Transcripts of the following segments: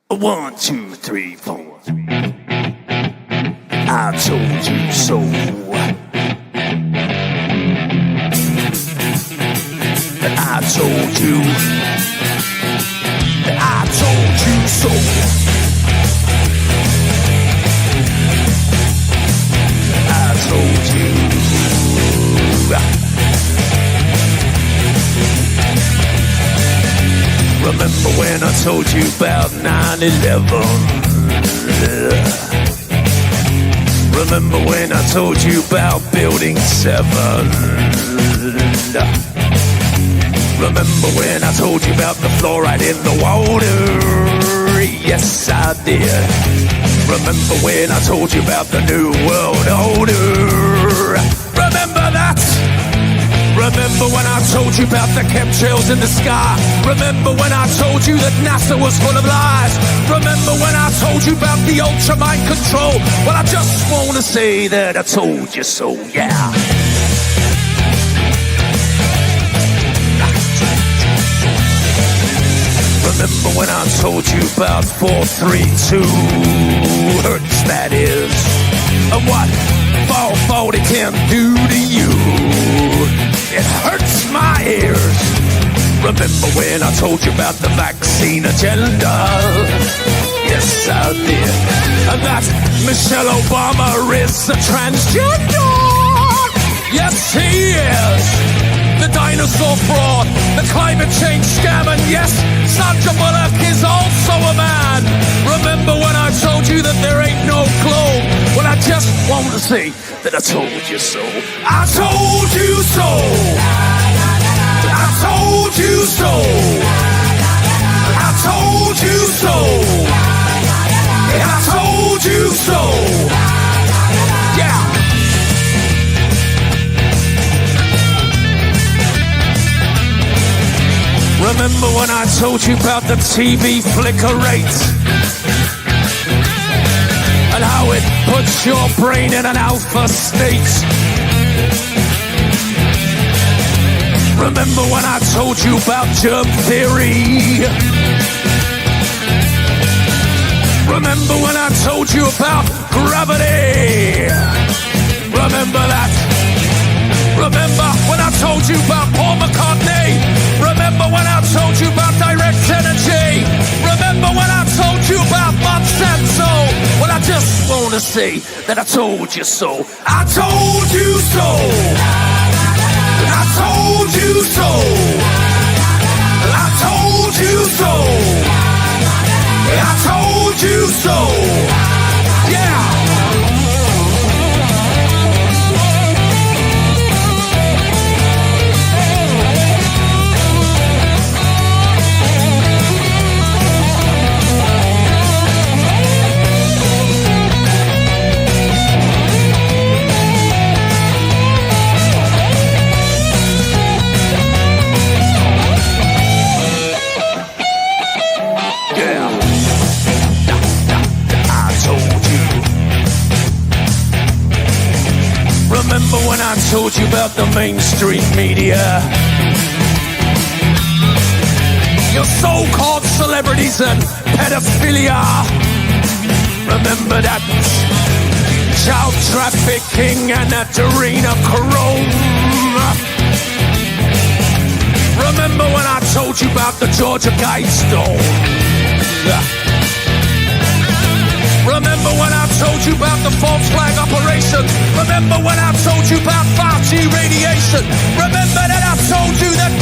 1, 2, 3, 4. I told you so. I told you. I told you so. I told you. Remember when I told you about 9/11? Remember when I told you about Building 7? Remember when I told you about the fluoride in the water? Yes, I did. Remember when I told you about the New World Order? Remember that? Remember when I told you about the chemtrails in the sky? Remember when I told you that NASA was full of lies? Remember when I told you about the ultra mind control? Well, I just want to say that I told you so, yeah. Remember when I told you about 432 hertz, that is, and what 440 can do to you? It hurts my ears. Remember when I told you about the vaccine agenda? Yes, I did. And that Michelle Obama is a transgender. Yes, he is. The dinosaur fraud, the climate change scam, and yes, Sandra Bullock is also a man. Remember when I told you that there ain't no globe? Well, I just want to say that I told you so. I told you so. I told you so. I told you so. I told you so. Yeah. Remember when I told you about the TV flicker rate? And how it puts your brain in an alpha state? Remember when I told you about germ theory? Remember when I told you about gravity? Remember that? Remember when I told you about Paul McCartney? Remember when I told you about direct energy? Remember when I told you about Monsanto? Well, I just want to say that I told you so. I told you so. I told you so. I told you so. I told you so. Yeah. Remember when I told you about the mainstream media? Your so-called celebrities and pedophilia. Remember that child trafficking and adrenochrome. Remember when I told you about the Georgia Guidestone? Remember when I told you about the false flag operation? Remember when I told you about 5G radiation? Remember that I told you that?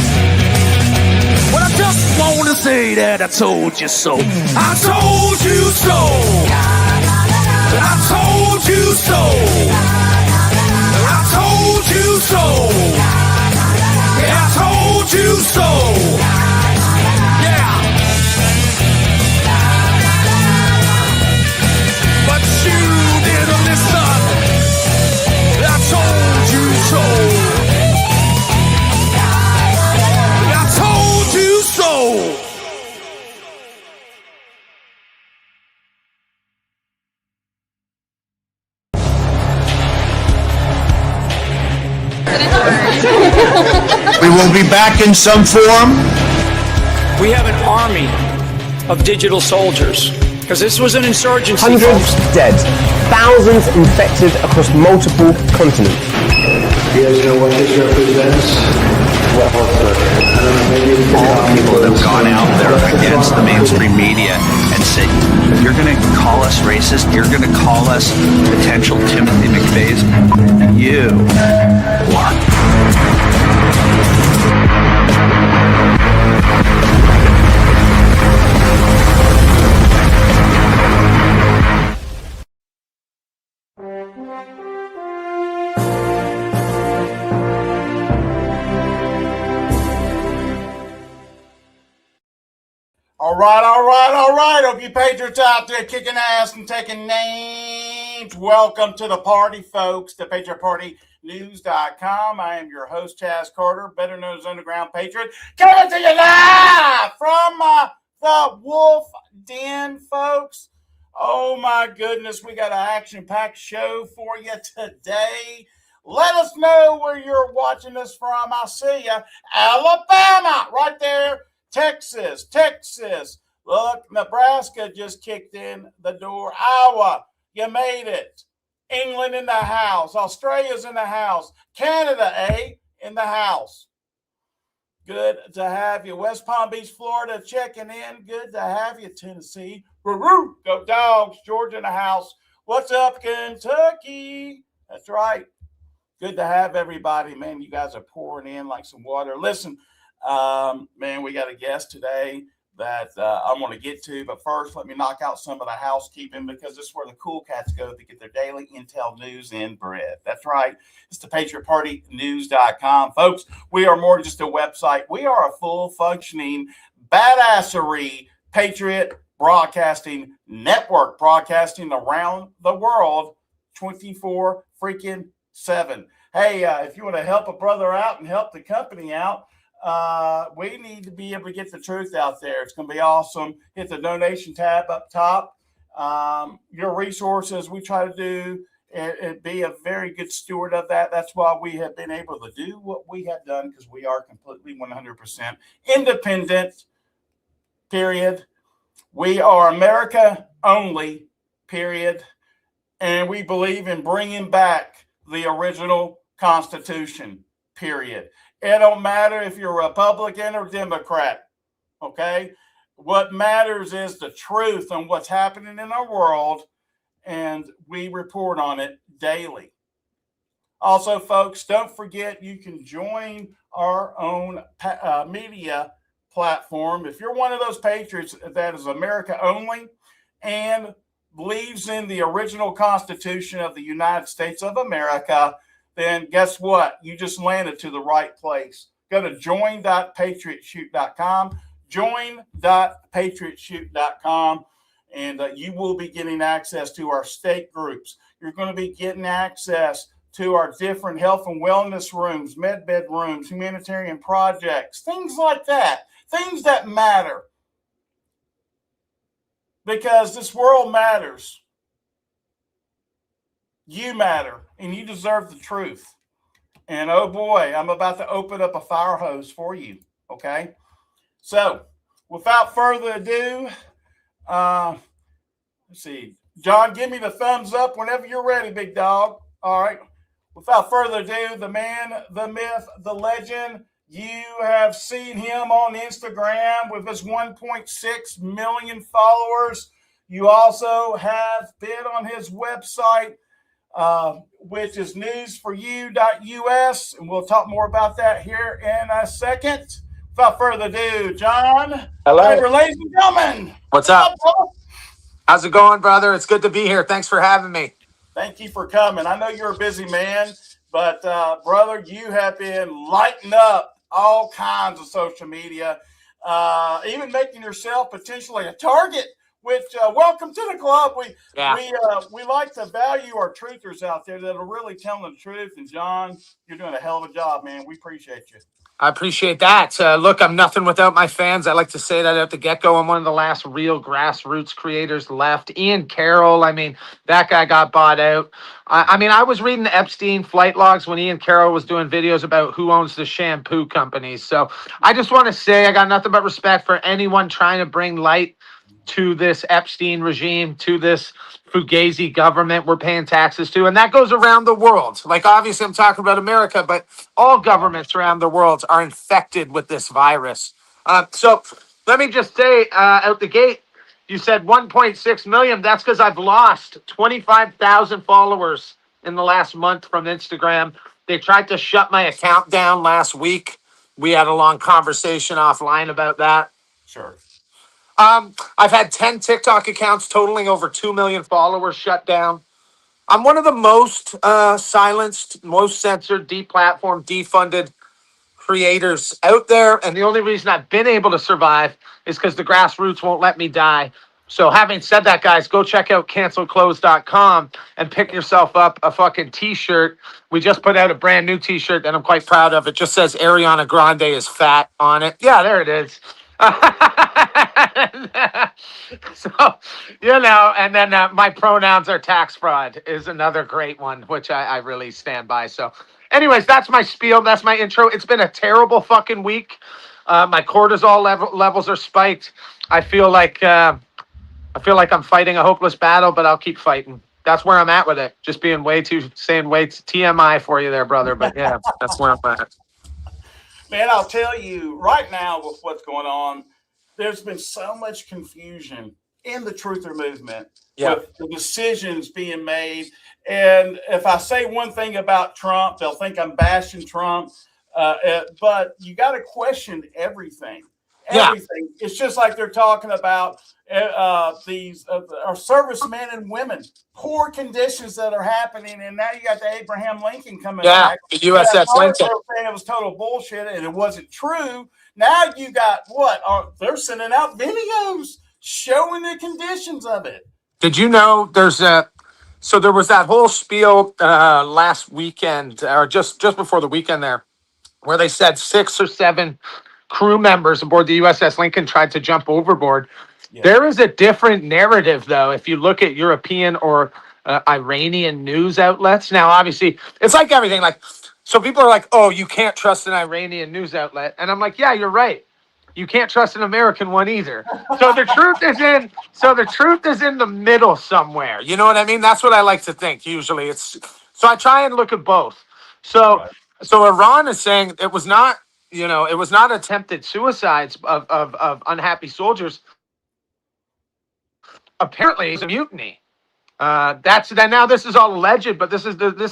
Well, I just want to say that I told you so. I told you so. I told you so. I told you so. I told you so. Yeah. But you didn't listen. I told you so. I told you so. We will be back in some form. We have an army of digital soldiers, because this was an insurgency. Hundreds dead, thousands infected across multiple continents. You guys know what this represents? Well, all people that have gone out there against the mainstream media and said, you're going to call us racist, you're going to call us potential Timothy McVeighs, you are. All right. Hope you Patriots out there kicking ass and taking names. Welcome to the party, folks, to Patriot Party News.com. I am your host, Chaz Carter, better known as Underground Patriot, coming to you live from the Wolf Den, folks. Oh, my goodness. We got an action-packed show for you today. Let us know where you're watching us from. I see you. Alabama, right there. Texas. Look, Nebraska just kicked in the door. Iowa, you made it. England in the house. Australia's in the house. Canada, in the house. Good to have you. West Palm Beach, Florida, checking in. Good to have you. Tennessee. Woo-woo. Go Dogs. Georgia in the house. What's up, Kentucky? That's right. Good to have everybody. Man, you guys are pouring in like some water. Listen, man, we got a guest today that I'm going to get to. But first, let me knock out some of the housekeeping, because this is where the cool cats go to get their daily intel news and bread. That's right. It's the Patriot Party News.com. Folks, we are more than just a website. We are a full functioning badassery Patriot broadcasting network, broadcasting around the world 24 freaking 7. Hey, if you want to help a brother out and help the company out, we need to be able to get the truth out there. It's going to be awesome. Hit the donation tab up top. Your resources, we try to do and be a very good steward of that. That's why we have been able to do what we have done, because we are completely 100% independent, period. We are America only, period. And we believe in bringing back the original Constitution, period. It don't matter if you're Republican or Democrat, okay? What matters is the truth on what's happening in our world, and we report on it daily. Also, folks, don't forget you can join our own media platform. If you're one of those patriots that is America only and believes in the original Constitution of the United States of America, then guess what? You just landed to the right place. Go to join.patriotshoot.com, join.patriotshoot.com, and you will be getting access to our state groups. You're going to be getting access to our different health and wellness rooms, med bed rooms, humanitarian projects, things like that, things that matter. Because this world matters. You matter, and you deserve the truth. And oh boy, I'm about to open up a fire hose for you, okay? So, without further ado, let's see. John, give me the thumbs up whenever you're ready, big dog. All right. Without further ado, the man, the myth, the legend. You have seen him on Instagram with his 1.6 million followers. You also have been on his website, which is newsforyou.us, and we'll talk more about that here in a second. Without further ado, John. Hello. Wiber, ladies and gentlemen. What's up? How's it going, brother? It's good to be here. Thanks for having me. Thank you for coming. I know you're a busy man, but brother, you have been lighting up all kinds of social media, even making yourself potentially a target. Which welcome to the club. We like to value our truthers out there that are really telling the truth. And John, you're doing a hell of a job, man. We appreciate you. I appreciate that. Look, I'm nothing without my fans. I like to say that at the get-go. I'm one of the last real grassroots creators left. Ian Carroll, I mean, that guy got bought out. I was reading the Epstein flight logs when Ian Carroll was doing videos about who owns the shampoo companies. So I just want to say I got nothing but respect for anyone trying to bring light to this Epstein regime, to this Fugazi government we're paying taxes to. And that goes around the world. Like, obviously, I'm talking about America, but all governments around the world are infected with this virus. So let me just say out the gate, you said 1.6 million. That's because I've lost 25,000 followers in the last month from Instagram. They tried to shut my account down last week. We had a long conversation offline about that. Sure. I've had 10 TikTok accounts totaling over 2 million followers shut down. I'm one of the most silenced, most censored, deplatformed, defunded creators out there. And the only reason I've been able to survive is because the grassroots won't let me die. So having said that, guys, go check out cancelclothes.com and pick yourself up a fucking t-shirt. We just put out a brand new t-shirt that I'm quite proud of. It just says Ariana Grande is fat on it. Yeah, there it is. So, and then my pronouns are tax fraud is another great one, which I really stand by. So anyways, that's my spiel. That's my intro. It's been a terrible fucking week. My cortisol levels are spiked. I feel like I'm fighting a hopeless battle, but I'll keep fighting. That's where I'm at with it. Just being saying way too TMI for you there, brother. But yeah, that's where I'm at. Man, I'll tell you right now with what's going on, there's been so much confusion in the truther movement with the decisions being made. And if I say one thing about Trump, they'll think I'm bashing Trump. But you got to question everything. Everything. Yeah. It's just like they're talking about these our servicemen and women, poor conditions that are happening, and now you got the Abraham Lincoln coming back. The USS Lincoln. Saying it was total bullshit and it wasn't true. Now you got what? They're sending out videos showing the conditions of it. Did you know so there was that whole spiel last weekend, or just before the weekend there, where they said 6 or 7 crew members aboard the USS Lincoln tried to jump overboard. Yeah. There is a different narrative, though, if you look at European or Iranian news outlets. Now, obviously, it's like everything. Like, so people are like, oh, you can't trust an Iranian news outlet. And I'm like, yeah, you're right. You can't trust an American one either. So the truth is in the middle somewhere. You know what I mean? That's what I like to think. Usually so I try and look at both. So Iran is saying it was not attempted suicides of unhappy soldiers. Apparently it's a mutiny. Now this is all alleged, but this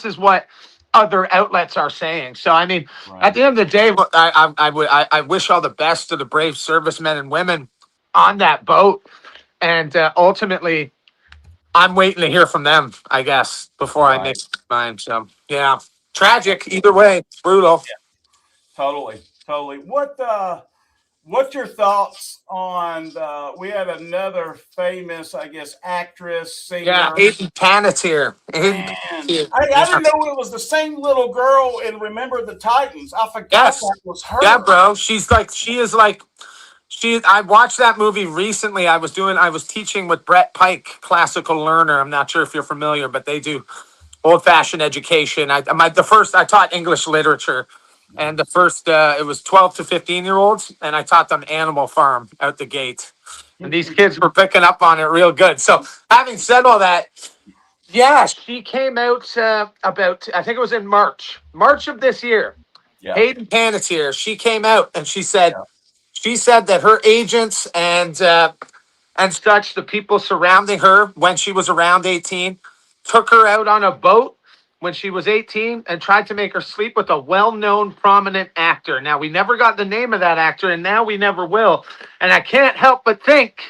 is what other outlets are saying. So I mean, at the end of the day, I wish all the best to the brave servicemen and women on that boat, and ultimately, I'm waiting to hear from them, I guess, before I make mine. So yeah, tragic either way. It's brutal. Yeah. Totally. What's your thoughts on we had another famous, I guess, actress, singer. Yeah, Hayden Panettiere. I didn't know it was the same little girl in Remember the Titans. I forgot that was her. Yeah, bro. I watched that movie recently. I was teaching with Brett Pike, Classical Learner. I'm not sure if you're familiar, but they do old-fashioned education. I taught English literature. And the first, it was 12 to 15-year-olds, and I taught them Animal Farm out the gate. And these kids were picking up on it real good. So having said all that, yeah, she came out about, I think it was in March of this year. Yeah. Hayden Panettiere, she came out and she said that her agents and such, the people surrounding her when she was around 18, took her out on a boat when she was 18 and tried to make her sleep with a well-known prominent actor. Now, we never got the name of that actor, and now we never will. And I can't help but think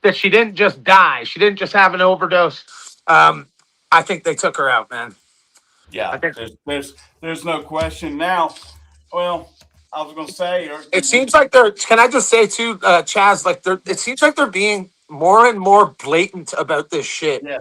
that she didn't just die. She didn't just have an overdose. I think they took her out, man. Yeah, there's no question. Now, well, I was going to say... It seems like can I just say too, Chaz, it seems like they're being more and more blatant about this shit. Yeah.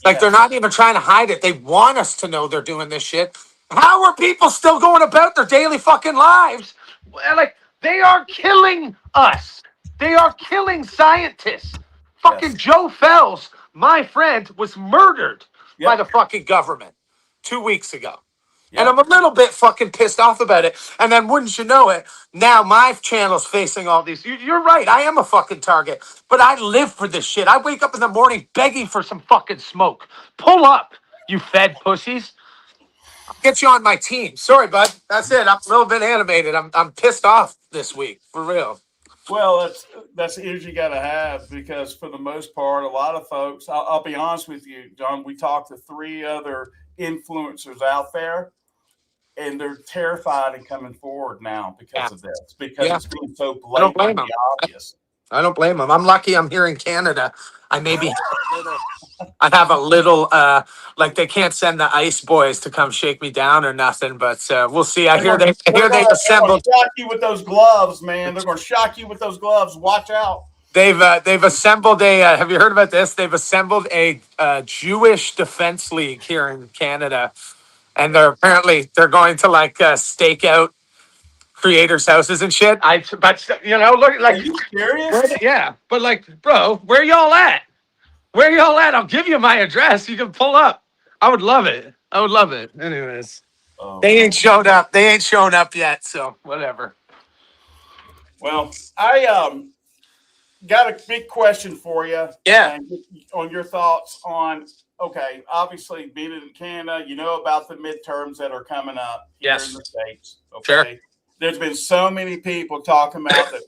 Like, they're not even trying to hide it. They want us to know they're doing this shit. How are people still going about their daily fucking lives? Like, they are killing us. They are killing scientists. Fucking Joe Fells, my friend, was murdered by the fucking government 2 weeks ago. And I'm a little bit fucking pissed off about it. And then wouldn't you know it, now my channel's facing all these. You're right, I am a fucking target. But I live for this shit. I wake up in the morning begging for some fucking smoke. Pull up, you fed pussies. I'll get you on my team. Sorry, bud. That's it. I'm a little bit animated. I'm pissed off this week, for real. Well, that's the energy you got to have, because for the most part, a lot of folks, I'll be honest with you, John, we talked to 3 other influencers out there, and they're terrified and coming forward now because of this, because it's being so blatantly obvious. I don't blame them. I'm lucky I'm here in Canada. I have a little, like they can't send the ice boys to come shake me down or nothing, but we'll see. I hear they've assembled. They're going to shock you with those gloves, man. They're going to shock you with those gloves. Watch out. They've assembled a, have you heard about this? They've assembled a Jewish defense league here in Canada. And they're going to like stake out creators' houses and shit. But you know, look, like, are you serious? Yeah, but like, bro, where y'all at? Where y'all at? I'll give you my address. You can pull up. I would love it. Anyways, they ain't showed up. They ain't shown up yet. So whatever. Well, I got a big question for you. Yeah. And on your thoughts on, okay, obviously being in Canada, you know about the midterms that are coming up here in the States. Okay. Sure. There's been so many people talking about that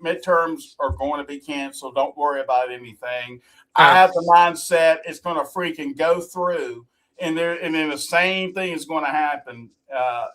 midterms are going to be canceled. Don't worry about anything. I have the mindset it's going to freaking go through, and then the same thing is going to happen.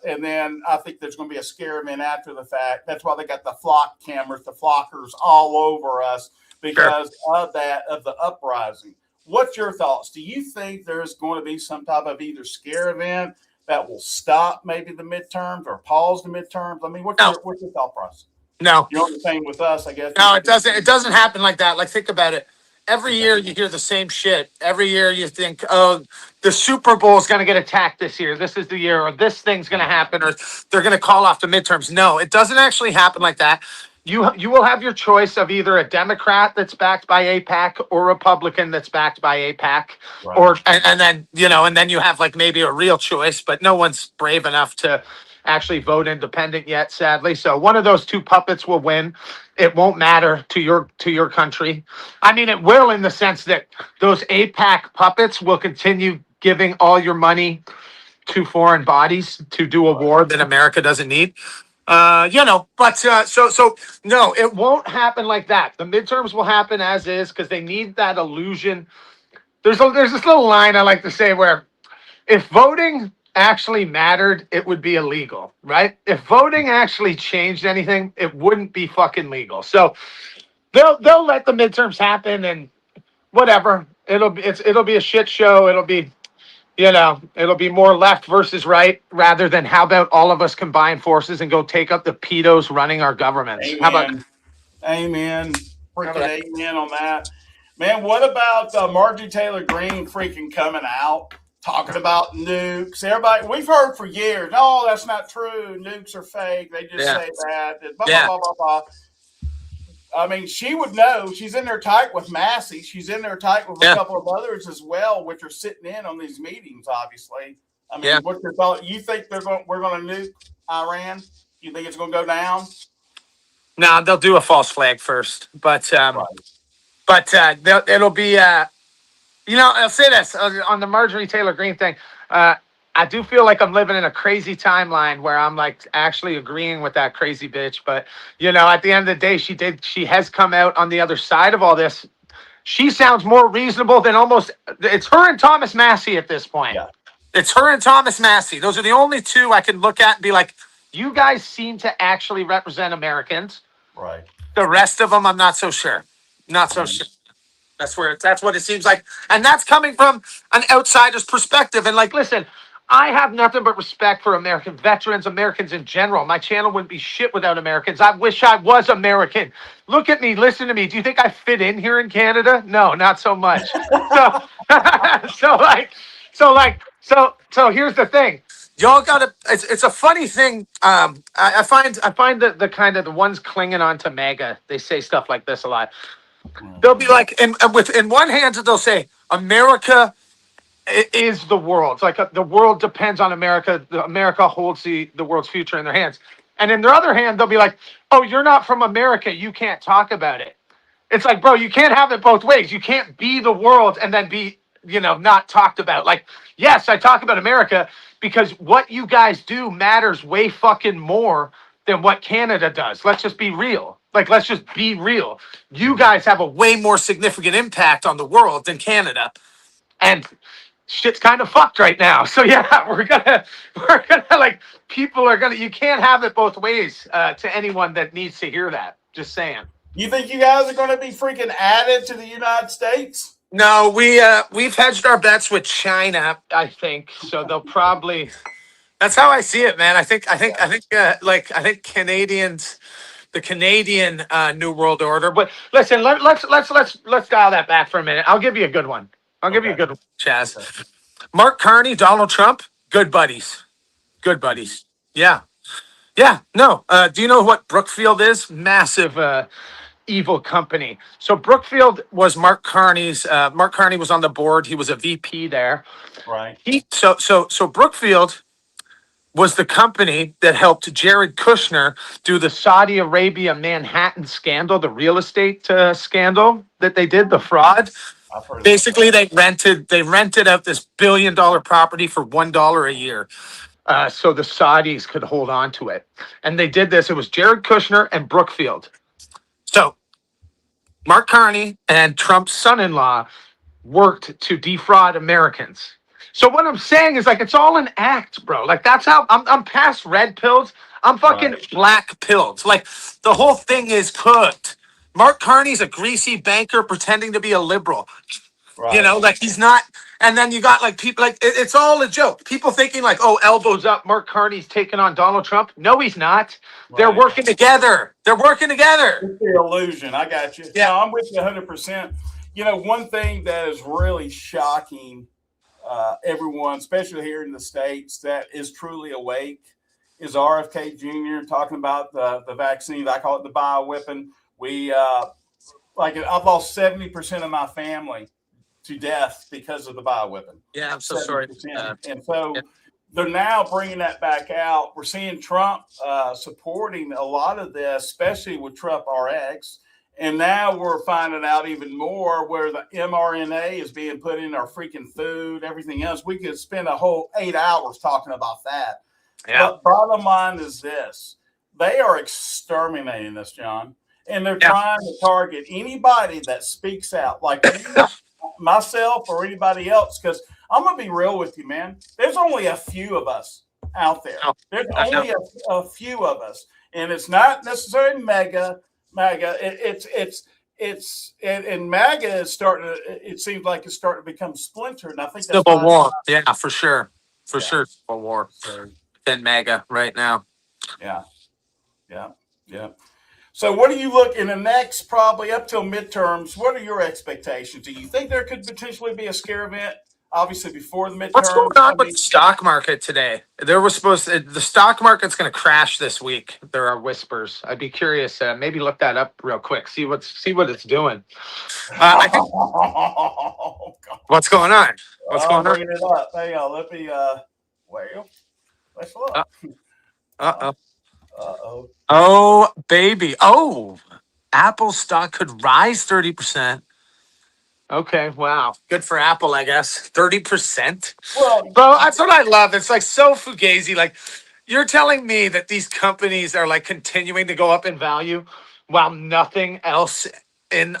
And then I think there's going to be a scare event after the fact. That's why they got the flock cameras, the flockers all over us because of the uprising. What's your thoughts? Do you think there's going to be some type of either scare event that will stop maybe the midterms or pause the midterms? I mean, what's your thought process? No. You're on the same with us, I guess. No, it doesn't. It doesn't happen like that. Like, think about it. Every year you hear the same shit. Every year you think, oh, the Super Bowl is going to get attacked this year. This is the year, or this thing's going to happen, or they're going to call off the midterms. No, it doesn't actually happen like that. You will have your choice of either a Democrat that's backed by AIPAC or a Republican that's backed by AIPAC, right. and then you have like maybe a real choice, but no one's brave enough to actually vote independent yet, sadly. So one of those two puppets will win. It won't matter to your country. I mean, it will in the sense that those AIPAC puppets will continue giving all your money to foreign bodies to do a war that America doesn't need. But so no, it won't happen like that. The midterms will happen as is because they need that illusion. There's this little line I like to say where if voting actually mattered, it would be illegal, right? If voting actually changed anything, it wouldn't be fucking legal. So they'll let the midterms happen and whatever. It'll be a shit show. It'll be more left versus right rather than how about all of us combine forces and go take up the pedos running our governments. Amen. How about amen? Freaking amen on that. Man, what about Marjorie Taylor Greene freaking coming out? Talking about nukes. Everybody, we've heard for years, no, that's not true. Nukes are fake. They just say that. Blah, blah, blah, blah, blah. I mean, she would know. She's in there tight with Massey. She's in there tight with a couple of others as well, which are sitting in on these meetings, obviously. I mean, what's your thought? You think we're going to nuke Iran? You think it's going to go down? No, they'll do a false flag first. But it'll be I'll say this on the Marjorie Taylor Greene thing. I do feel like I'm living in a crazy timeline where I'm like actually agreeing with that crazy bitch. But, at the end of the day, she has come out on the other side of all this. She sounds more reasonable than it's her and Thomas Massey at this point. Yeah. It's her and Thomas Massey. Those are the only two I can look at and be like, you guys seem to actually represent Americans. Right. The rest of them, I'm not so sure. Not so sure. That's what it seems like. And that's coming from an outsider's perspective. And like, listen, I have nothing but respect for American veterans, Americans in general. My channel wouldn't be shit without Americans. I wish I was American. Look at me, listen to me. Do you think I fit in here in Canada? No, not so much. So here's the thing. Y'all gotta. It's a funny thing. I find the kind of the ones clinging on to MAGA. They say stuff like this a lot. They'll be like, in one hand, they'll say, America is the world. It's like the world depends on America. America holds the world's future in their hands. And in their other hand, they'll be like, oh, you're not from America. You can't talk about it. It's like, bro, you can't have it both ways. You can't be the world and then be, not talked about. Like, yes, I talk about America because what you guys do matters way fucking more than what Canada does. Let's just be real. Like, let's just be real. You guys have a way more significant impact on the world than Canada. And shit's kind of fucked right now. So yeah, we're gonna like, people are gonna, you can't have it both ways, to anyone that needs to hear that. Just saying. You think you guys are going to be freaking added to the United States? No, we've hedged our bets with China, I think. So they'll probably, that's how I see it, man. I think Canadians, the Canadian New World Order. But listen, let's dial that back for a minute. I'll give you a good one. I'll give you a good one, Chaz. Okay. Mark Carney, Donald Trump, good buddies. Good buddies. Yeah. Yeah. No. Do you know what Brookfield is? Massive evil company. So Brookfield was Mark Carney's. Mark Carney was on the board. He was a VP there. Right. So Brookfield was the company that helped Jared Kushner do the Saudi Arabia Manhattan scandal, the real estate scandal that they did, the fraud. Basically, they rented out this $1 billion property for $1 a year, so the Saudis could hold on to it. And they did this. It was Jared Kushner and Brookfield. So Mark Carney and Trump's son-in-law worked to defraud Americans. So what I'm saying is, like, it's all an act, bro. Like, that's how I'm past red pills. I'm fucking black pills. Like, the whole thing is cooked. Mark Carney's a greasy banker pretending to be a liberal. Right. Like, he's not. And then you got, like, people, like, it's all a joke. People thinking, like, oh, elbows up, Mark Carney's taking on Donald Trump. No, he's not. Right. They're working together. They're working together. It's the illusion. I got you. Yeah, no, I'm with you 100%. One thing that is really shocking, everyone, especially here in the States, that is truly awake is RFK Jr. talking about the vaccine. I call it the bioweapon. I've lost 70% of my family to death because of the bioweapon. Yeah, I'm so sorry. And so they're now bringing that back out. We're seeing Trump supporting a lot of this, especially with Trump RX. And now we're finding out even more where the mRNA is being put in our freaking food, everything else. We could spend a whole 8 hours talking about that. Yeah. But bottom line is this. They are exterminating us, John. And they're trying to target anybody that speaks out, like myself or anybody else. Because I'm going to be real with you, man. There's only a few of us out there. There's only a few of us. And it's not necessarily MAGA. And MAGA is starting to, it seems like it's starting to become splintered. And I think that's Civil War. Yeah, for sure. For sure. Civil War. Than MAGA right now. Yeah. So what do you look in the next, probably up till midterms? What are your expectations? Do you think there could potentially be a scare event? Obviously, before the midterms. What's going on with the stock market today? The stock market's going to crash this week. There are whispers. I'd be curious. Maybe look that up real quick. See what it's doing. I think, what's going on? What's going on? Bringing it up. Hang on. Let me. Let's look. Oh, baby. Oh, Apple stock could rise 30%. Okay, wow. Good for Apple, I guess. 30%? Well, bro, that's what I love. It's like so fugazi. Like, you're telling me that these companies are like continuing to go up in value while nothing else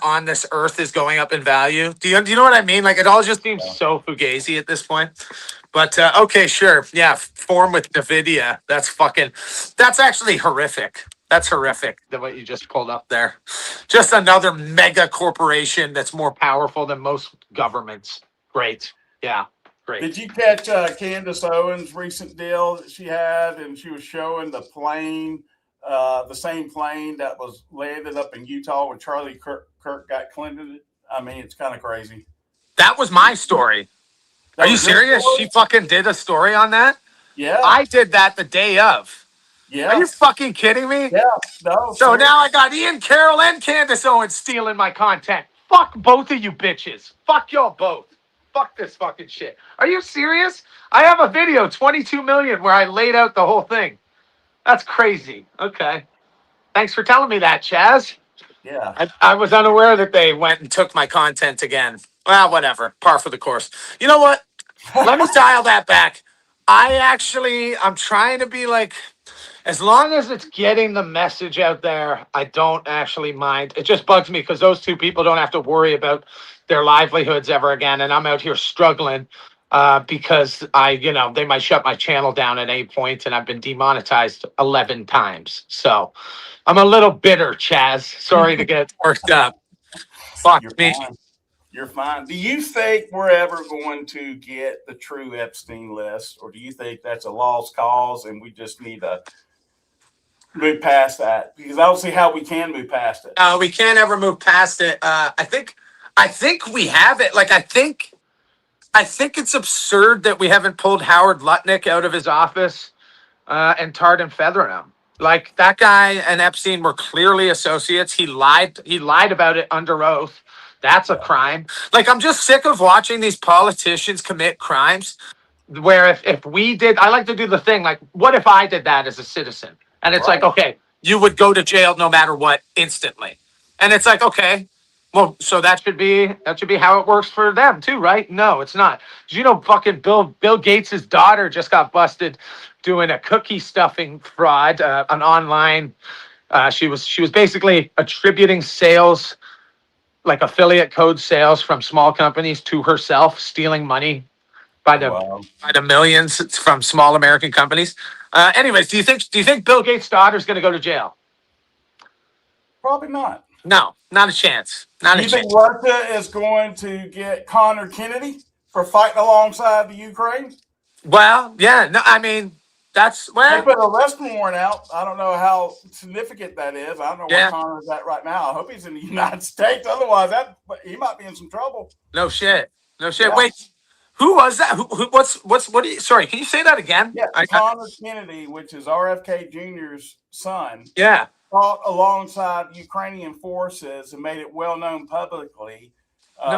on this earth is going up in value. Do you know what I mean? Like, it all just seems so fugazi at this point. But okay, sure. Yeah, form with NVIDIA. That's actually horrific. That's horrific, what you just pulled up there. Just another mega corporation that's more powerful than most governments. Great. Yeah, great. Did you catch Candace Owens' recent deal that she had? And she was showing the plane, the same plane that was landed up in Utah when Charlie Kirk got Clinton. I mean, it's kind of crazy. That was my story. Are you serious? She fucking did a story on that? Yeah. I did that the day of. Yeah. Are you fucking kidding me? Yeah. No. So now I got Ian Carroll and Candace Owens stealing my content. Fuck both of you bitches. Fuck y'all both. fuck this fucking shit. Are you serious? I have a video, 22 million, where I laid out the whole thing. That's crazy. Okay. Thanks for telling me that, Chaz. Yeah. I was unaware that they went and took my content again. Well, whatever. Par for the course. You know what? Let me dial that back. I'm trying to be like, as long as it's getting the message out there, I don't actually mind. It just bugs me because those two people don't have to worry about their livelihoods ever again. And I'm out here struggling because they might shut my channel down at any point, and I've been demonetized 11 times. So I'm a little bitter, Chaz. Sorry to get worked up. Fuck me. Fine. You're fine. Do you think we're ever going to get the true Epstein list, or do you think that's a lost cause and we just need to move past that? Because I don't see how we can move past it. We can't ever move past it. I think we have it. Like, I think it's absurd that we haven't pulled Howard Lutnick out of his office and tarred and feathered him. Like, that guy and Epstein were clearly associates. He lied about it under oath. That's a crime. Like, I'm just sick of watching these politicians commit crimes where if we did, I like to do the thing, like, what if I did that as a citizen? And it's like, okay, you would go to jail no matter what instantly. And it's like, okay, well, so that should be how it works for them too, right? No, it's not. Did you know fucking Bill Gates' daughter just got busted doing a cookie stuffing fraud, an online. She was basically attributing sales, like affiliate code sales from small companies to herself, stealing money by the millions from small American companies. Anyways, do you think Bill Gates' daughter is going to go to jail? Probably not. No, not a chance. Do you think Russia is going to get Connor Kennedy for fighting alongside the Ukraine? Well, yeah. No, I mean, They put an arrest warrant out. I don't know how significant that is. I don't know where Connor's at right now. I hope he's in the United States. Otherwise, he might be in some trouble. No shit. Yeah. Wait, who was that? What do you, sorry, can you say that again? Yeah, Connor Kennedy, which is RFK Jr.'s son. Yeah. Fought alongside Ukrainian forces and made it well known publicly.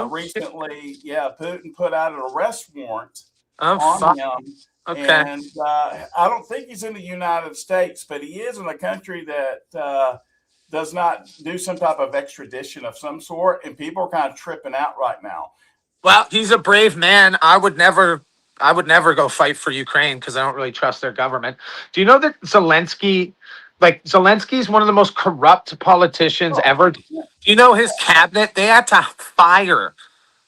Recently, Putin put out an arrest warrant on him. Okay. And I don't think he's in the United States, but he is in a country that does not do some type of extradition of some sort, and people are kind of tripping out right now. Well, he's a brave man. I would never go fight for Ukraine because I don't really trust their government. Do you know that Zelensky's one of the most corrupt politicians ever? Do you know his cabinet? They had to fire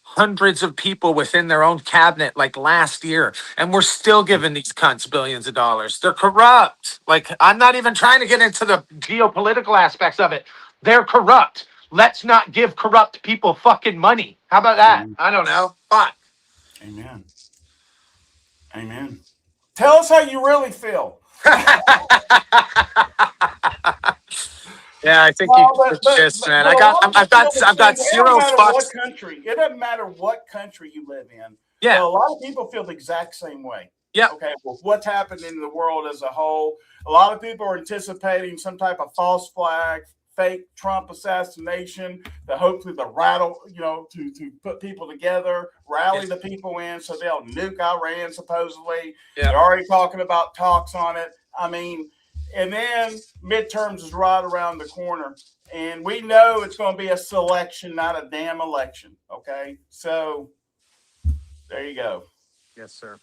hundreds of people within their own cabinet like last year, and we're still giving these cunts billions of dollars. They're corrupt. Like, I'm not even trying to get into the geopolitical aspects of it. They're corrupt. Let's not give corrupt people fucking money. How about that? I don't know. Fuck. Amen. Tell us how you really feel. Yeah, I think man. I've got zero fucks. It doesn't matter what country you live in. Yeah. So a lot of people feel the exact same way. Yeah. Okay. Well, what's happened in the world as a whole? A lot of people are anticipating some type of false flag, fake Trump assassination, to hopefully to put people together, rally the people in so they'll nuke Iran, supposedly. Yeah. They're already talking about talks on it. I mean, and then midterms is right around the corner. And we know it's going to be a selection, not a damn election. Okay. So there you go. Yes, sir.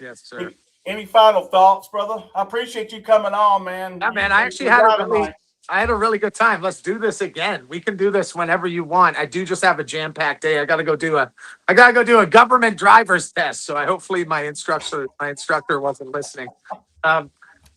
Yes, sir. Any final thoughts, brother? I appreciate you coming on, man. Yeah, man. I actually had a really good time. Let's do this again. We can do this whenever you want. I do just have a jam-packed day. I gotta go do a government driver's test. So hopefully my instructor wasn't listening.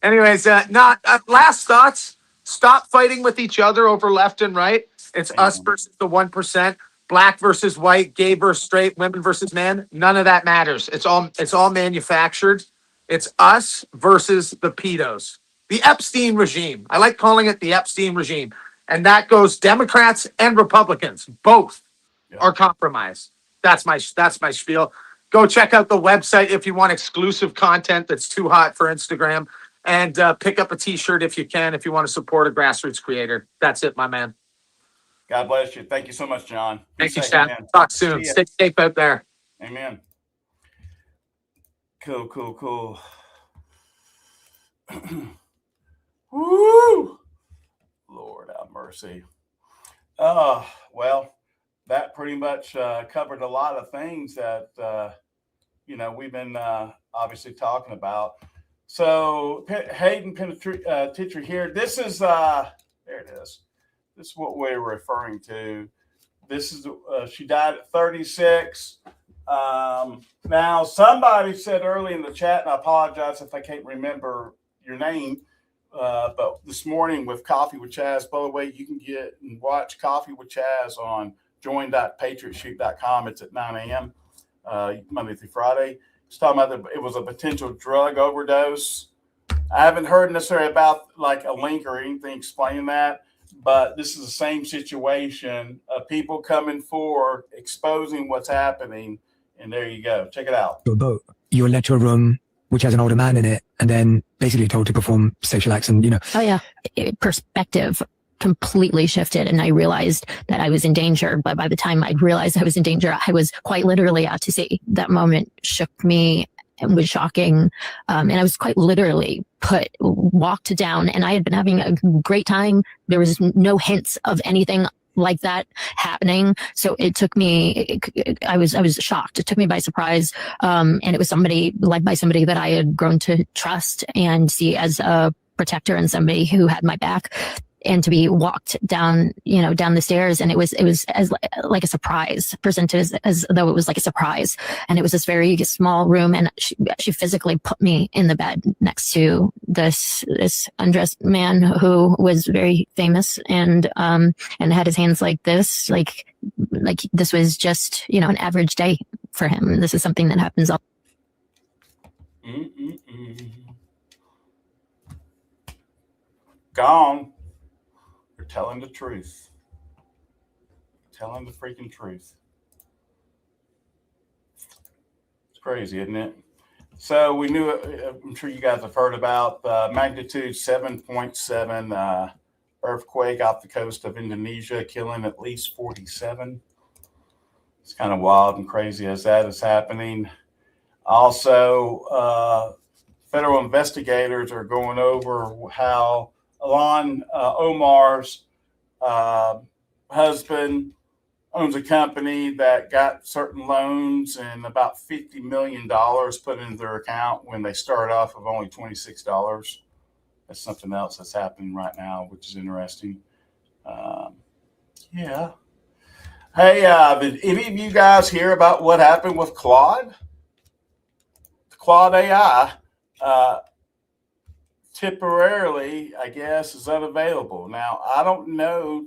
Anyways, last thoughts. Stop fighting with each other over left and right. It's us versus the 1%, black versus white, gay versus straight, women versus men. None of that matters. It's all manufactured. It's us versus the pedos. The Epstein regime. I like calling it the Epstein regime. And that goes Democrats and Republicans. Both are compromised. That's my spiel. Go check out the website if you want exclusive content that's too hot for Instagram. And pick up a T-shirt if you can, if you want to support a grassroots creator. That's it, my man. God bless you. Thank you so much, John. Thank you, Sam. Talk soon. Stay safe out there. Amen. Cool. Woo! Lord have mercy. Well, that pretty much covered a lot of things that we've been obviously talking about. So Hayden Teacher here. This is there it is. This is what we're referring to. This is she died at 36. Now somebody said early in the chat, and I apologize if I can't remember your name. But this morning with Coffee with Chaz, by the way, you can get and watch Coffee with Chaz on join.patriotshoot.com. It's at 9 a.m. Monday through Friday. It's talking about it was a potential drug overdose. I haven't heard necessarily about like a link or anything explaining that, but this is the same situation of people coming forward, exposing what's happening. And there you go. Check it out. Your boat, you're led to a room which has an older man in it, and then basically told to perform sexual acts, and Oh yeah, perspective completely shifted, and I realized that I was in danger. But by the time I realized I was in danger, I was quite literally out to sea. That moment shook me and was shocking, and I was quite literally walked down. And I had been having a great time. There was no hints of anything like that happening. So it took me, I was shocked. It took me by surprise. And it was led by somebody that I had grown to trust and see as a protector and somebody who had my back. And to be walked down, down the stairs, and it was as like a surprise, presented as though it was like a surprise. And it was this very small room, and she physically put me in the bed next to this undressed man who was very famous and had his hands like this, like this was just an average day for him. This is something that happens all. Gone. You're telling the truth. Telling the freaking truth. It's crazy, isn't it? So we knew, I'm sure you guys have heard about magnitude 7.7 earthquake off the coast of Indonesia, killing at least 47. It's kind of wild and crazy as that is happening. Also, federal investigators are going over how Ilhan Omar's husband owns a company that got certain loans and about $50 million put into their account when they started off with only $26. That's something else that's happening right now, which is interesting. Yeah. Hey, did any of you guys hear about what happened with Claude? Claude AI temporarily, I guess, is unavailable. Now, I don't know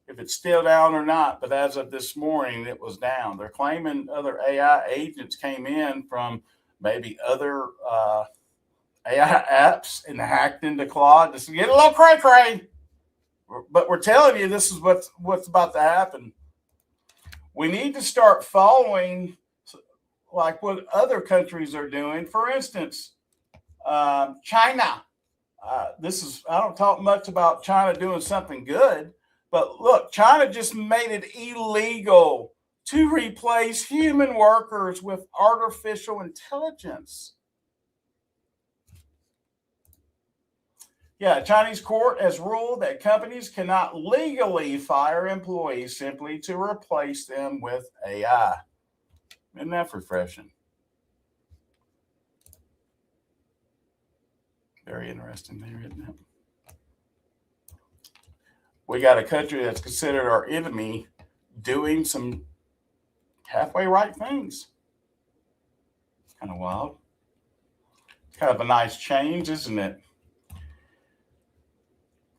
if it's still down or not, but as of this morning, it was down. They're claiming other AI agents came in from maybe other AI apps and hacked into Claude. This is getting a little cray-cray, but we're telling you this is what's about to happen. We need to start following like what other countries are doing. For instance, China. I don't talk much about China doing something good, but look, China just made it illegal to replace human workers with artificial intelligence. Yeah, a Chinese court has ruled that companies cannot legally fire employees simply to replace them with AI. Isn't that refreshing? Very interesting there, isn't it? We got a country that's considered our enemy doing some halfway right things. It's kind of wild. It's kind of a nice change, isn't it?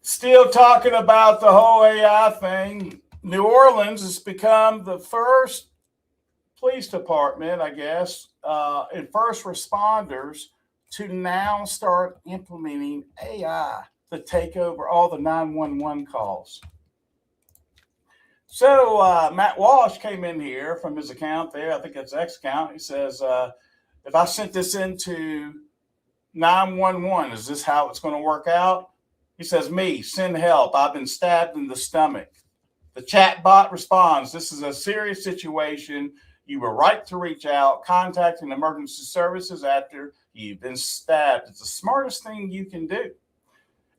Still talking about the whole AI thing. New Orleans has become the first police department, I guess, and first responders to now start implementing AI to take over all the 911 calls. So Matt Walsh came in here from his account there. I think it's X account. He says, if I sent this into 911, is this how it's going to work out? He says, me, send help. I've been stabbed in the stomach. The chat bot responds, this is a serious situation. You were right to reach out, contacting emergency services after you've been stabbed. It's the smartest thing you can do.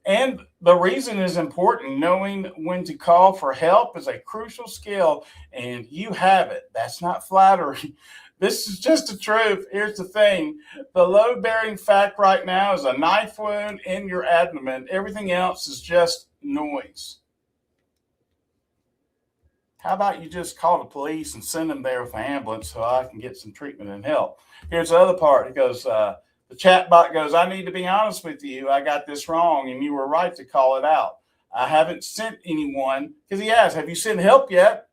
And the reason is important. Knowing when to call for help is a crucial skill, and you have it. That's not flattery. This is just the truth. Here's the thing. The load-bearing fact right now is a knife wound in your abdomen. Everything else is just noise. How about you just call the police and send them there with an ambulance so I can get some treatment and help? Here's the other part. It goes, the chat bot goes, I need to be honest with you. I got this wrong, and you were right to call it out. I haven't sent anyone, because he asks, have you sent help yet?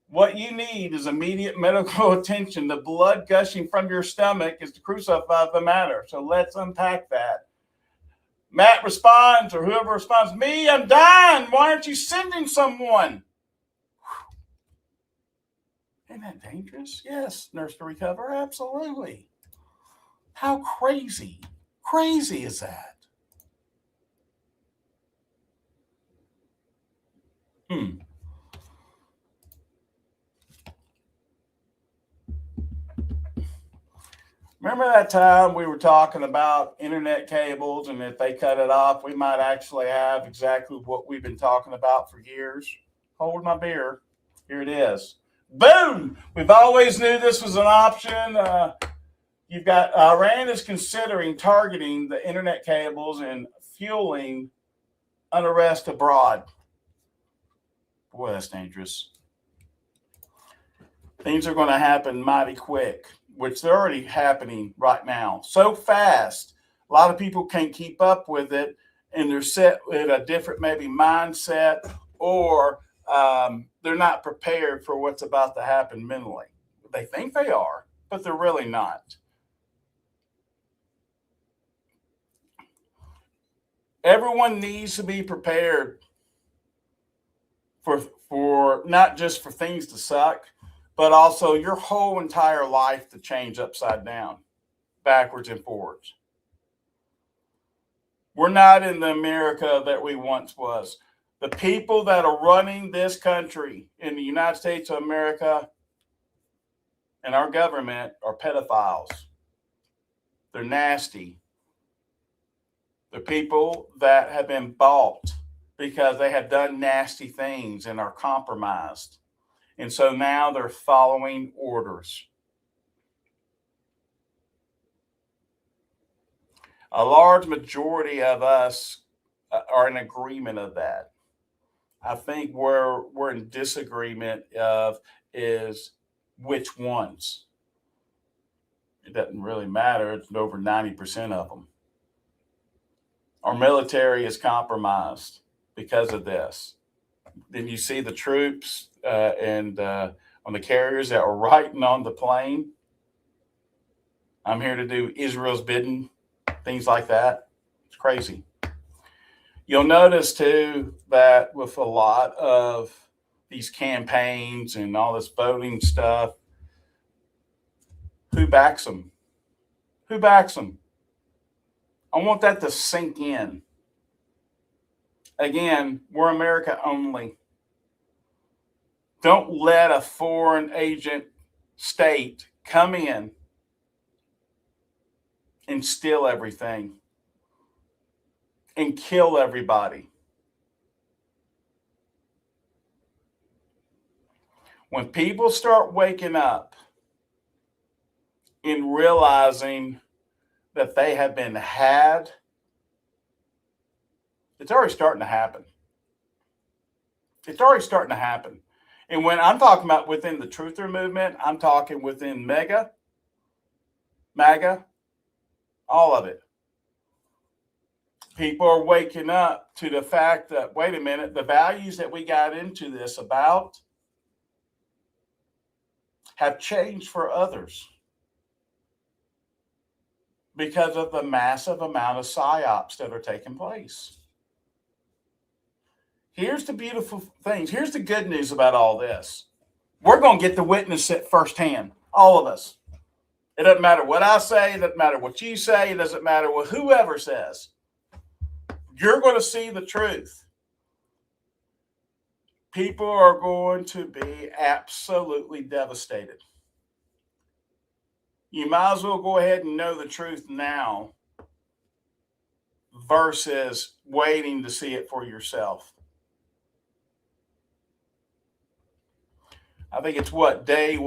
What you need is immediate medical attention. The blood gushing from your stomach is the crucible of the matter. So let's unpack that. Matt responds, or whoever responds, me, I'm dying. Why aren't you sending someone? Isn't that dangerous? Yes. Nurse to recover? Absolutely. How crazy is that? Remember that time we were talking about internet cables, and if they cut it off, we might actually have exactly what we've been talking about for years? Hold my beer. Here it is. Boom! We've always knew this was an option. You've got Iran is considering targeting the internet cables and fueling unrest abroad. Boy, that's dangerous. Things are going to happen mighty quick, which they're already happening right now. So fast, a lot of people can't keep up with it, and they're set with a different maybe mindset, or they're not prepared for what's about to happen mentally. They think they are, but they're really not. Everyone needs to be prepared for not just for things to suck, but also your whole entire life to change upside down, backwards and forwards. We're not in the America that we once was. The people that are running this country in the United States of America and our government are pedophiles. They're nasty. They're people that have been bought because they have done nasty things and are compromised. And so now they're following orders. A large majority of us are in agreement of that. I think where we're in disagreement of is which ones. It doesn't really matter. It's over 90% of them. Our military is compromised because of this. Then you see the troops and on the carriers that were writing on the plane, I'm here to do Israel's bidding, things like that. It's crazy. You'll notice, too, that with a lot of these campaigns and all this voting stuff, who backs them? Who backs them? I want that to sink in. Again, we're America only. Don't let a foreign agent state come in and steal everything and kill everybody. When people start waking up and realizing that they have been had, it's already starting to happen. It's already starting to happen. And when I'm talking about within the truther movement, I'm talking within MAGA, all of it. People are waking up to the fact that, wait a minute, the values that we got into this about have changed for others because of the massive amount of psyops that are taking place. Here's the beautiful things. Here's the good news about all this. We're going to get to witness it firsthand, all of us. It doesn't matter what I say. It doesn't matter what you say. It doesn't matter what whoever says. You're going to see the truth. People are going to be absolutely devastated. you might as well go ahead and know the truth now versus waiting to see it for yourself. I think it's day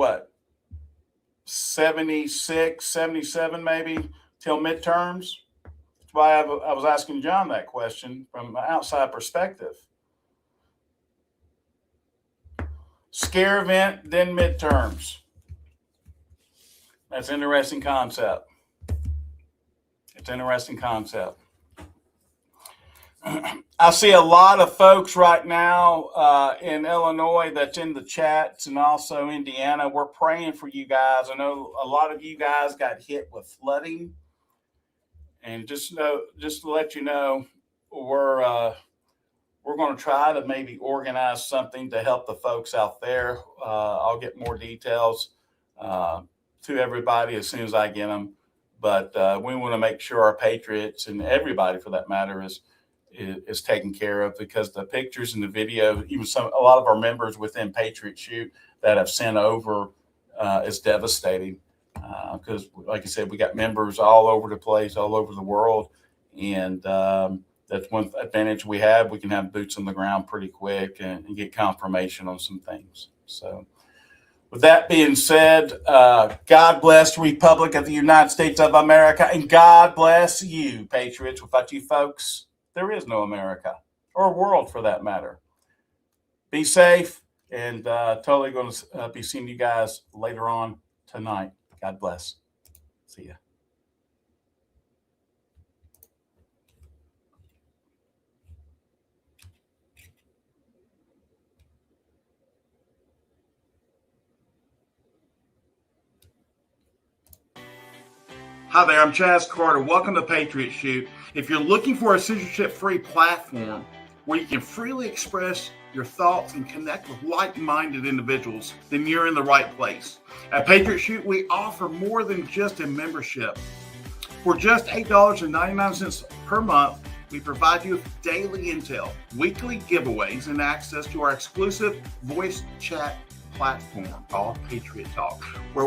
76, 77 maybe till midterms. That's why I was asking John that question from an outside perspective. Scare event, then midterms. That's an interesting concept. It's an interesting concept. I see a lot of folks right now in Illinois that's in the chats, and also Indiana. We're praying for you guys. I know a lot of you guys got hit with flooding, and just to let you know, we're going to try to maybe organize something to help the folks out there. I'll get more details to everybody as soon as I get them. But we want to make sure our patriots, and everybody for that matter, is taken care of, because the pictures and the video, even a lot of our members within Patriot Shoot that have sent over is devastating. Because like I said, we got members all over the place, all over the world. And that's one advantage we have. We can have boots on the ground pretty quick and get confirmation on some things. So with that being said, God bless the Republic of the United States of America, and God bless you, Patriots. Without you folks, there is no America, or world for that matter. Be safe, and totally going to be seeing you guys later on tonight. God bless. See ya. Hi there, I'm Chaz Carter. Welcome to Patriot Shoot. If you're looking for a censorship-free platform where you can freely express your thoughts and connect with like-minded individuals, then you're in the right place. At Patriot Shoot, we offer more than just a membership. For just $8.99 per month, we provide you with daily intel, weekly giveaways, and access to our exclusive voice chat platform called Patriot Talk, where